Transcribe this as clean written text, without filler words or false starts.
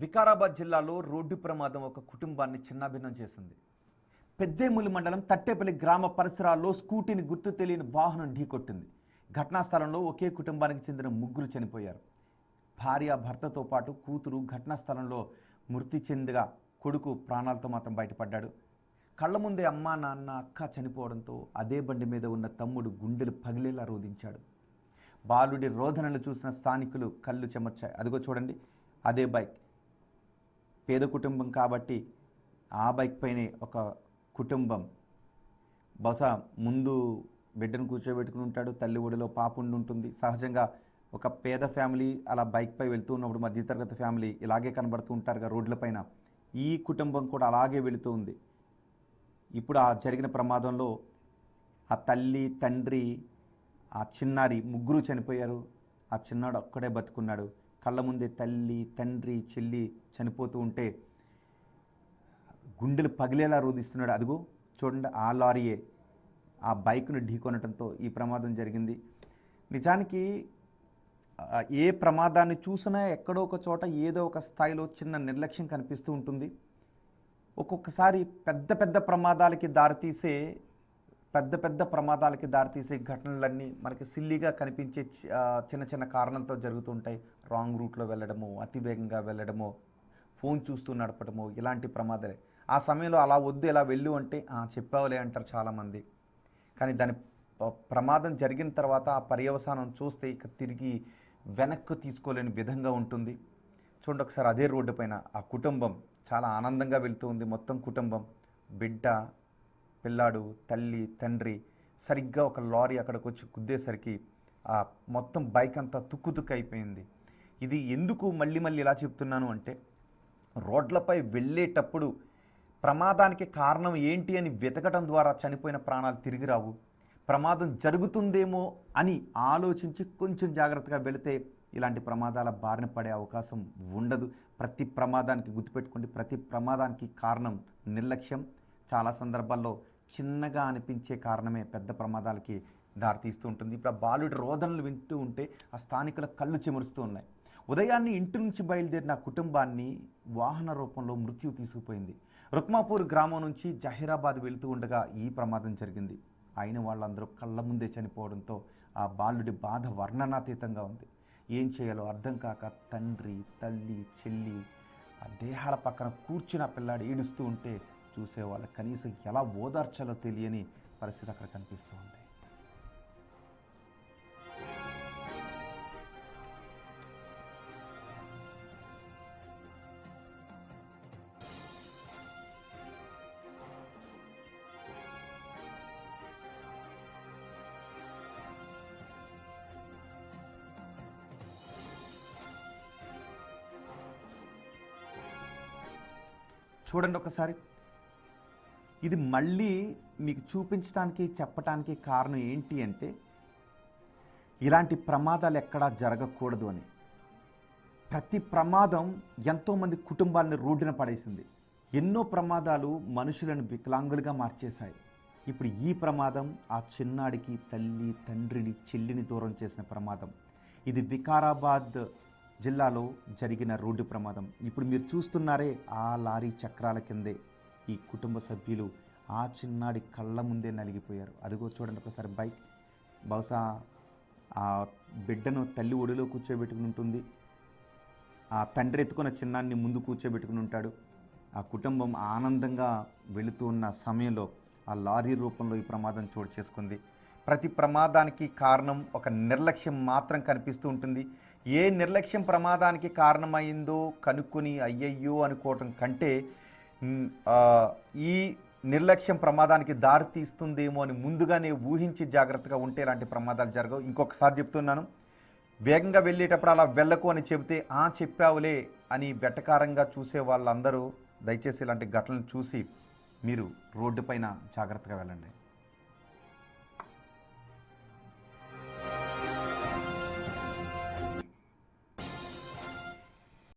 వికారాబాద్ జిల్లాలో రోడ్డు ప్రమాదం ఒక కుటుంబాన్ని చిన్నాభిన్నం చేసింది. పెద్దేములి మండలం తట్టేపల్లి గ్రామ పరిసరాల్లో స్కూటీని గుర్తు తెలియని వాహనం ఢీకొట్టింది. ఘటనా స్థలంలో ఒకే కుటుంబానికి చెందిన ముగ్గురు చనిపోయారు. భార్య భర్తతో పాటు కూతురు ఘటనా స్థలంలో మృతి చెందగా కొడుకు ప్రాణాలతో మాత్రం బయటపడ్డాడు. కళ్ళ ముందే అమ్మా నాన్న అక్క చనిపోవడంతో అదే బండి మీద ఉన్న తమ్ముడు గుండెలు పగిలేలా రోధించాడు. బాలుడి రోదనలు చూసిన స్థానికులు కళ్ళు చెమర్చాయి. అదిగో చూడండి, అదే బైక్. పేద కుటుంబం కాబట్టి ఆ బైక్ పైనే ఒక కుటుంబం బహుశా ముందు బిడ్డను కూర్చోబెట్టుకుని ఉంటాడు, తల్లి ఒడిలో పాప ఉండి ఉంటుంది. సహజంగా ఒక పేద ఫ్యామిలీ అలా బైక్పై వెళ్తూ ఉన్నప్పుడు మధ్యతరగతి ఫ్యామిలీ ఇలాగే కనబడుతూ ఉంటారుగా రోడ్లపైన. ఈ కుటుంబం కూడా అలాగే వెళుతూ ఉంది. ఇప్పుడు ఆ జరిగిన ప్రమాదంలో ఆ తల్లి తండ్రి ఆ చిన్నారి ముగ్గురు చనిపోయారు. ఆ చిన్నాడు ఒక్కడే బతుకున్నాడు. కళ్ళ ముందే తల్లి తండ్రి చెల్లి చనిపోతూ ఉంటే గుండెలు పగిలేలా రోధిస్తున్నాడు. అదిగో చూడండి, ఆ లారీయే ఆ బైక్ను ఢీకొనటంతో ఈ ప్రమాదం జరిగింది. నిజానికి ఏ ప్రమాదాన్ని చూసినా ఎక్కడో ఒక చోట ఏదో ఒక స్థాయిలో చిన్న నిర్లక్ష్యం కనిపిస్తూ ఉంటుంది. ఒక్కొక్కసారి పెద్ద ప్రమాదాలకి దారితీసే ఘటనలన్నీ మనకి సిల్లీగా కనిపించే చిన్న చిన్న కారణాలతో జరుగుతూ ఉంటాయి. రాంగ్ రూట్లో వెళ్ళడమో, అతివేగంగా వెళ్ళడమో, ఫోన్ చూస్తూ నడపడమో, ఇలాంటి ప్రమాదాలే. ఆ సమయంలో అలా వద్దు ఇలా వెళ్ళు అంటే చెప్పావులే అంటారు చాలామంది. కానీ దాని ప్రమాదం జరిగిన తర్వాత ఆ పర్యవసానం చూస్తే ఇక తిరిగి వెనక్కు తీసుకోలేని విధంగా ఉంటుంది. చూడండి ఒకసారి, అదే రోడ్డు పైన ఆ కుటుంబం చాలా ఆనందంగా వెళ్తూ ఉంది. మొత్తం కుటుంబం, బిడ్డ, పిల్లాడు, తల్లి, తండ్రి. సరిగ్గా ఒక లారీ అక్కడికి వచ్చి గుద్దేసరికి ఆ మొత్తం బైక్ అంతా తుక్కు అయిపోయింది. ఇది ఎందుకు మళ్ళీ ఇలా చెప్తున్నాను అంటే, రోడ్లపై వెళ్ళేటప్పుడు ప్రమాదానికి కారణం ఏంటి అని వెతకడం ద్వారా చనిపోయిన ప్రాణాలు తిరిగి రావు. ప్రమాదం జరుగుతుందేమో అని ఆలోచించి కొంచెం జాగ్రత్తగా వెళితే ఇలాంటి ప్రమాదాల బారిన పడే అవకాశం ఉండదు. ప్రతి ప్రమాదానికి గుర్తుపెట్టుకోండి, ప్రతి ప్రమాదానికి కారణం నిర్లక్ష్యం. చాలా సందర్భాల్లో చిన్నగా అనిపించే కారణమే పెద్ద ప్రమాదాలకి దారితీస్తూ ఉంటుంది. ఇప్పుడు ఆ బాలుడి రోదనలు వింటూ ఉంటే ఆ స్థానికుల కళ్ళు చెమురుస్తూ ఉన్నాయి. ఉదయాన్నే ఇంటి నుంచి బయలుదేరిన కుటుంబాన్ని వాహన రూపంలో మృత్యు తీసుకుపోయింది. రుక్మాపూర్ గ్రామం నుంచి జహీరాబాద్ వెళుతూ ఉండగా ఈ ప్రమాదం జరిగింది. అయిన వాళ్ళందరూ కళ్ళ ముందే చనిపోవడంతో ఆ బాలుడి బాధ వర్ణనాతీతంగా ఉంది. ఏం చేయాలో అర్థం కాక తండ్రి, తల్లి, చెల్లి ఆ దేహాల పక్కన కూర్చుని ఆ పిల్లాడు ఏడుస్తూ ఉంటే చూసేవాళ్ళు కనీసం ఎలా ఓదార్చాలో తెలియని పరిస్థితి అక్కడ కనిపిస్తూ ఉంది. చూడండి ఒకసారి, ఇది మళ్ళీ మీకు చూపించడానికి చెప్పడానికి కారణం ఏంటి అంటే, ఇలాంటి ప్రమాదాలు ఎక్కడా జరగకూడదు అని. ప్రతి ప్రమాదం ఎంతోమంది కుటుంబాలను రోడ్డున పడేసింది. ఎన్నో ప్రమాదాలు మనుషులను వికలాంగులుగా మార్చేశాయి. ఇప్పుడు ఈ ప్రమాదం ఆ చిన్నాడికి తల్లి తండ్రిని చెల్లిని దూరం చేసిన ప్రమాదం. ఇది వికారాబాద్ జిల్లాలో జరిగిన రోడ్డు ప్రమాదం. ఇప్పుడు మీరు చూస్తున్నారే, ఆ లారీ చక్రాల కిందే ఈ కుటుంబ సభ్యులు ఆ చిన్నాడి కళ్ళ ముందే నలిగిపోయారు. అదిగో చూడండి ఒకసారి, బైక్ బహుశా ఆ బిడ్డను తల్లి ఒడిలో కూర్చోబెట్టుకుని ఉంటుంది. ఆ తండ్రి ఎత్తుకున్న చిన్నాన్ని ముందు కూర్చోబెట్టుకుని ఉంటాడు. ఆ కుటుంబం ఆనందంగా వెళుతూ ఉన్న సమయంలో ఆ లారీ రూపంలో ఈ ప్రమాదం చోటు చేసుకుంది. ప్రతి ప్రమాదానికి కారణం ఒక నిర్లక్ష్యం మాత్రం కనిపిస్తూ ఉంటుంది. ఏ నిర్లక్ష్యం ప్రమాదానికి కారణమైందో కనుక్కొని అయ్యయ్యో అనుకోవటం కంటే ఈ నిర్లక్ష్యం ప్రమాదానికి దారి తీస్తుందేమో అని ముందుగానే ఊహించి జాగ్రత్తగా ఉంటే ఇలాంటి ప్రమాదాలు జరగవు. ఇంకొకసారి చెప్తున్నాను, వేగంగా వెళ్ళేటప్పుడు అలా వెళ్ళకు అని చెబితే చెప్పావులే అని వెటకారంగా చూసే వాళ్ళందరూ దయచేసి ఇలాంటి ఘటనలు చూసి మీరు రోడ్డు పైన జాగ్రత్తగా వెళ్ళండి.